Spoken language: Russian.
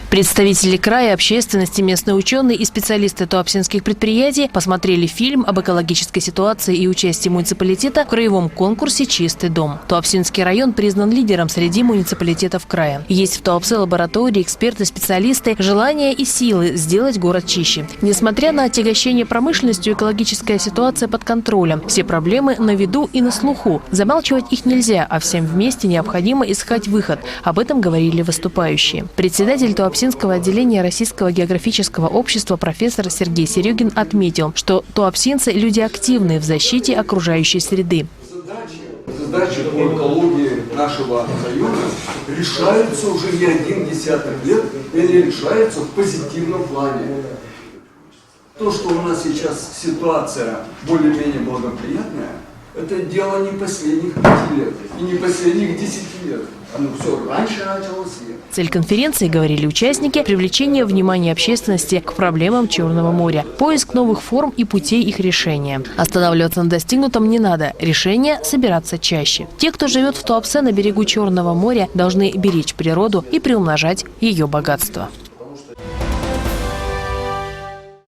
Представители края, общественности, местные ученые и специалисты туапсинских предприятий посмотрели фильм об экологической ситуации и участии муниципалитета в краевом конкурсе «Чистый дом». Туапсинский район признан лидером среди муниципалитетов края. Есть в Туапсе лаборатории, эксперты, специалисты, желание и силы сделать город чище. Несмотря на отягощение промышленностью, экологическая ситуация под контролем. Все проблемы на виду и на слуху. Замалчивать их нельзя, а всем вместе необходимо искать выход. Об этом говорили выступающие. Председатель Туапсинского отделения Российского географического общества профессор Сергей Серегин отметил, что туапсинцы – люди активные в защите окружающей среды. Задачи по экологии нашего района решаются уже не 1 десяток лет, и они решаются в позитивном плане. То, что у нас сейчас ситуация более-менее благоприятная, это дело не последних 5 лет и не последних 10 лет. Оно все раньше началось. Цель конференции, говорили участники, привлечение внимания общественности к проблемам Черного моря, поиск новых форм и путей их решения. Останавливаться на достигнутом не надо, решение – собираться чаще. Те, кто живет в Туапсе на берегу Черного моря, должны беречь природу и приумножать ее богатство.